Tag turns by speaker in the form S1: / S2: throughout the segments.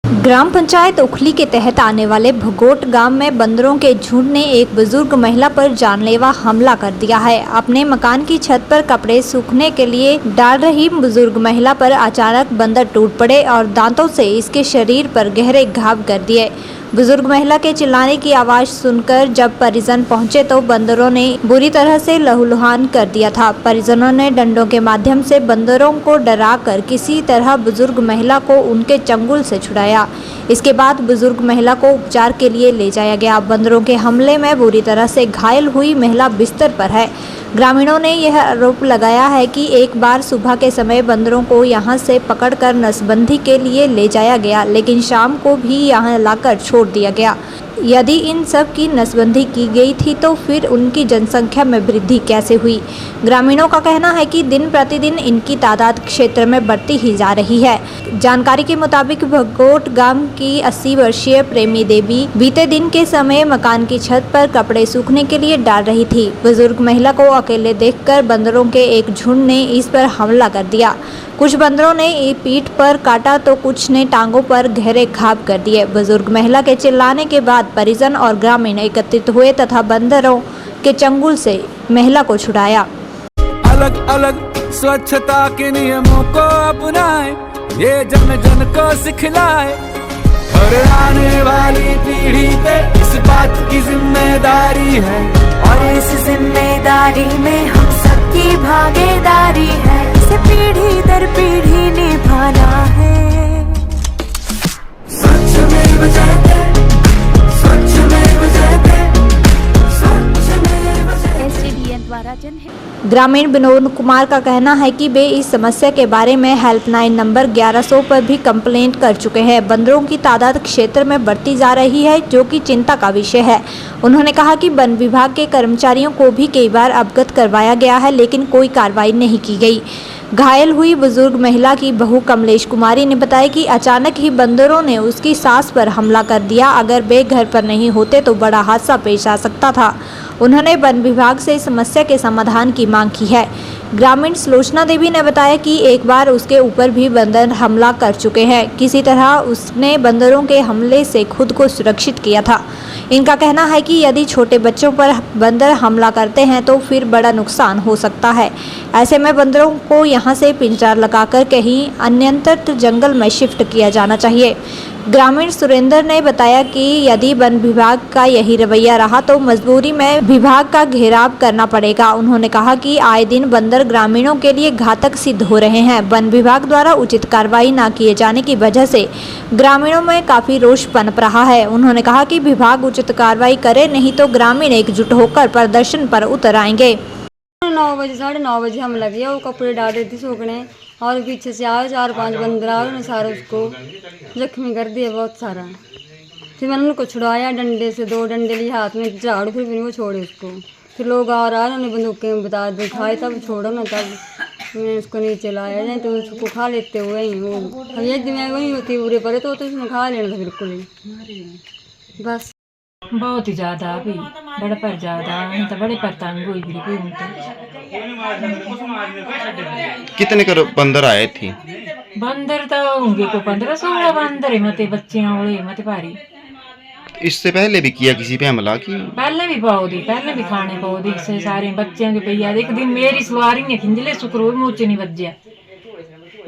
S1: ग्राम पंचायत उखली के तहत आने वाले भगोट गांव में बंदरों के झुंड ने एक बुजुर्ग महिला पर जानलेवा हमला कर दिया है। अपने मकान की छत पर कपड़े सूखने के लिए डाल रही बुजुर्ग महिला पर अचानक बंदर टूट पड़े और दांतों से इसके शरीर पर गहरे घाव कर दिए। बुजुर्ग महिला के चिल्लाने की आवाज सुनकर जब परिजन पहुंचे तो बंदरों ने बुरी तरह से लहूलुहान कर दिया था। परिजनों ने डंडों के माध्यम से बंदरों को डराकर किसी तरह बुजुर्ग महिला को उनके चंगुल से छुड़ाया। इसके बाद बुजुर्ग महिला को उपचार के लिए ले जाया गया। बंदरों के हमले में बुरी तरह से घायल हुई महिला बिस्तर पर है। ग्रामीणों ने यह आरोप लगाया है कि एक बार सुबह के समय बंदरों को यहां से पकड़कर नसबंदी के लिए ले जाया गया, लेकिन शाम को भी यहां लाकर छोड़ दिया गया। यदि इन सब की नसबंदी की गई थी तो फिर उनकी जनसंख्या में वृद्धि कैसे हुई? ग्रामीणों का कहना है कि दिन प्रतिदिन इनकी तादाद क्षेत्र में बढ़ती ही जा रही है। जानकारी के मुताबिक भगोट गांव की 80 वर्षीय प्रेमी देवी बीते दिन के समय मकान की छत पर कपड़े सूखने के लिए डाल रही थी। बुजुर्ग महिला को अकेले देखकर बंदरों के एक झुंड ने इस पर हमला कर दिया। कुछ बंदरों ने पीठ पर काटा तो कुछ ने टांगों पर गहरे घाव कर दिए। बुजुर्ग महिला के चिल्लाने के बाद परिजन और ग्रामीण एकत्रित हुए तथा बंदरों के चंगुल से महिला को छुड़ाया।
S2: अलग अलग स्वच्छता के नियमों को अपनाए, ये जन जन को सिखलाए और आने वाली पीढ़ी पे इस बात की जिम्मेदारी है
S3: और इस जिम्मेदारी में हम सबकी भागीदारी है। इसे पीढ़ी दर पीढ़ी निभाना है।
S2: स्वच्छमेव जयते, स्वच्छमेव जयते, स्वच्छमेव जयते।
S3: SDDN द्वारा जनहित।
S1: ग्रामीण विनोद कुमार का कहना है कि वे इस समस्या के बारे में हेल्पलाइन नंबर 1100 पर भी कंप्लेंट कर चुके हैं। बंदरों की तादाद क्षेत्र में बढ़ती जा रही है, जो कि चिंता का विषय है। उन्होंने कहा कि वन विभाग के कर्मचारियों को भी कई बार अवगत करवाया गया है, लेकिन कोई कार्रवाई नहीं की गई। घायल हुई बुजुर्ग महिला की बहू कमलेश कुमारी ने बताया कि अचानक ही बंदरों ने उसकी सास पर हमला कर दिया। अगर वे घर पर नहीं होते तो बड़ा हादसा पेश आ सकता था। उन्होंने वन विभाग से समस्या के समाधान की मांग की है। ग्रामीण सुलोचना देवी ने बताया कि एक बार उसके ऊपर भी बंदर हमला कर चुके हैं। किसी तरह उसने बंदरों के हमले से खुद को सुरक्षित किया था। इनका कहना है कि यदि छोटे बच्चों पर बंदर हमला करते हैं तो फिर बड़ा नुकसान हो सकता है। ऐसे में बंदरों को यहां से पिंजरा लगाकर कहीं अन्यंत्र जंगल में शिफ्ट किया जाना चाहिए। ग्रामीण सुरेंद्र ने बताया कि यदि वन विभाग का यही रवैया रहा तो मजबूरी में विभाग का घेराव करना पड़ेगा। उन्होंने कहा कि आए दिन बंदर ग्रामीणों के लिए घातक सिद्ध हो रहे हैं। वन विभाग द्वारा उचित कार्रवाई न किए जाने की वजह से ग्रामीणों में काफी रोष पनप रहा है। उन्होंने कहा कि विभाग उचित कार्रवाई करे, नहीं तो ग्रामीण एकजुट होकर प्रदर्शन पर उतर आएंगे।
S4: 9 बजे 9:30 बजे हम लगे, वो कपड़े डाल रही थी सूखने और पीछे से आए 4-5 बंदर आए, उन्होंने सारा उसको जख्मी कर दिया बहुत सारा। फिर मैंने उनको छुड़ाया डंडे से, 2 डंडे लिए हाथ में, झाड़ू फिर वो छोड़े उसको। फिर लोग आ रहा है, उन्होंने बंदूकें बता दिखाए, तब छोड़ो ना, तब मैं उसको नीचे लाया। नहीं तो उसको खा लेते हुए ही वो ये दिमाग वही होती पूरे परे तो उसने खा लेना था बिल्कुल ही। बस
S5: बहुत ही ज़्यादा अभी बड़े पर ज़्यादा तो बड़े पर तंग हुई भी
S6: कितने कर बंदर आए थे?
S5: बंदर तो होंगे को 15-16 बंदर है, मते बच्चे होए मते भारी।
S6: इससे पहले भी किया किसी पे हमला की?
S5: पहले भी पौधी, पहले भी खाने पौधी से सारे बच्चों के भैया। एक दिन मेरी सवारी ने खिंजले शुक्र मोचे नहीं बज्जिया,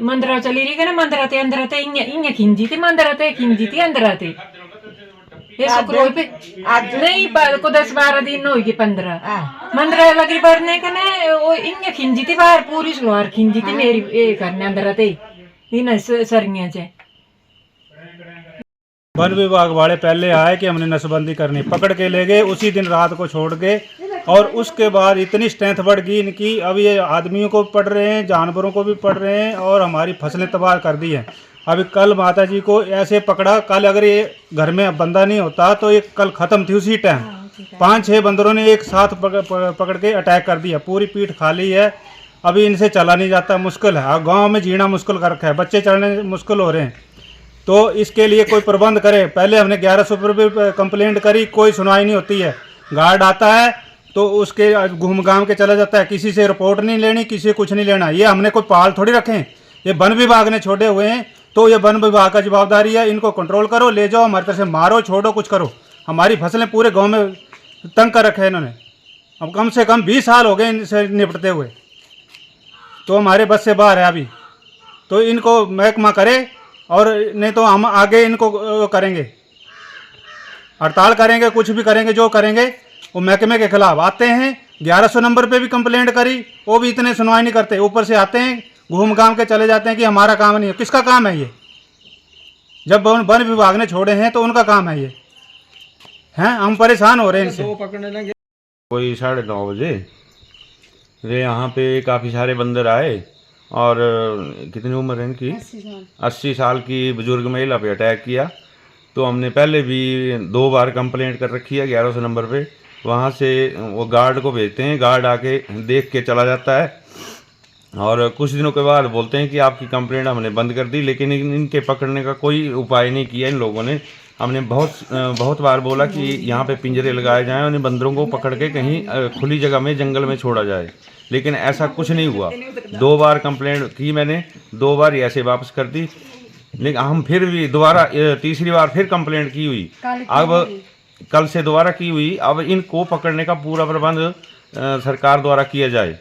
S5: मंदरा चली रही ना, मंदरा ते अंदर ते इं खिंजी थी, मंदरा ते खिंजी थी अंदर ते पे नहीं को 10-12 दिन होगी, 15 लगी पड़ने का ना, वो इंगे खिंजी थी बाहर, पूरी सलवार खिंजी थी मेरी ये करने अंदर ते इन सरियां च।
S7: वन विभाग वाले पहले आए कि हमने नसबंदी करनी, पकड़ के ले गए, उसी दिन रात को छोड़ गए। और उसके बाद इतनी स्ट्रेंथ बढ़ गई इनकी, अब ये आदमियों को भी पड़ रहे हैं, जानवरों को भी पड़ रहे हैं और हमारी फसलें तबाह कर दी हैं। अभी कल माता जी को ऐसे पकड़ा, कल अगर ये घर में बंदा नहीं होता तो ये कल ख़त्म थी उसी टाइम। 5-6 बंदरों ने एक साथ पकड़ के अटैक कर दिया, पूरी पीठ खाली है। अभी इनसे चला नहीं जाता, मुश्किल है। गांव में जीना मुश्किल कर रखा है, बच्चे चढ़ने मुश्किल हो रहे हैं। तो इसके लिए कोई प्रबंध करे। पहले हमने 1100 पर भी कंप्लेंट करी, कोई सुनवाई नहीं होती है। गार्ड आता है तो उसके घूम घाम के चला जाता है, किसी से रिपोर्ट नहीं लेनी, किसी से कुछ नहीं लेना। ये हमने कोई पाल थोड़ी रखे हैं, ये वन विभाग ने छोड़े हुए हैं। तो ये वन विभाग का जवाबदारी है, इनको कंट्रोल करो, ले जाओ, हमारी तरफ से मारो छोड़ो कुछ करो। हमारी फसलें पूरे गांव में तंग कर रखे हैं इन्होंने। अब कम से कम 20 साल हो गए इनसे निपटते हुए, तो हमारे बस से बाहर है अभी। तो इनको महकमा करे, और नहीं तो हम आगे इनको करेंगे, हड़ताल करेंगे, कुछ भी करेंगे, जो करेंगे वो महकमे के खिलाफ। आते हैं 1100 नंबर पे भी कंप्लेंट करी, वो भी इतने सुनवाई नहीं करते। ऊपर से आते हैं घूम घाम के चले जाते हैं कि हमारा काम नहीं है। किसका काम है ये? जब वन विभाग ने छोड़े हैं तो उनका काम है ये। हैं, हम परेशान हो रहे हैं इनसे।
S8: कोई 9:30 बजे ये यहाँ पे काफ़ी सारे बंदर आए, और कितनी उम्र है इनकी? 80 साल की बुजुर्ग महिला पे अटैक किया। तो हमने पहले भी 2 बार कंप्लेंट कर रखी है 1100 नंबर पे। वहाँ से वो गार्ड को भेजते हैं, गार्ड आके देख के चला जाता है, और कुछ दिनों के बाद बोलते हैं कि आपकी कंप्लेंट हमने बंद कर दी। लेकिन इनके पकड़ने का कोई उपाय नहीं किया इन लोगों ने। हमने बहुत बार बोला कि यहाँ पे पिंजरे लगाए जाएं और इन बंदरों को पकड़ के कहीं खुली जगह में, जंगल में छोड़ा जाए, लेकिन ऐसा कुछ नहीं हुआ। 2 बार कंप्लेंट की मैंने, 2 बार ऐसे वापस कर दी। लेकिन हम फिर भी दोबारा तीसरी बार फिर कंप्लेंट की हुई, अब कल से दोबारा की हुई। अब इनको पकड़ने का पूरा प्रबंध सरकार द्वारा किया जाए।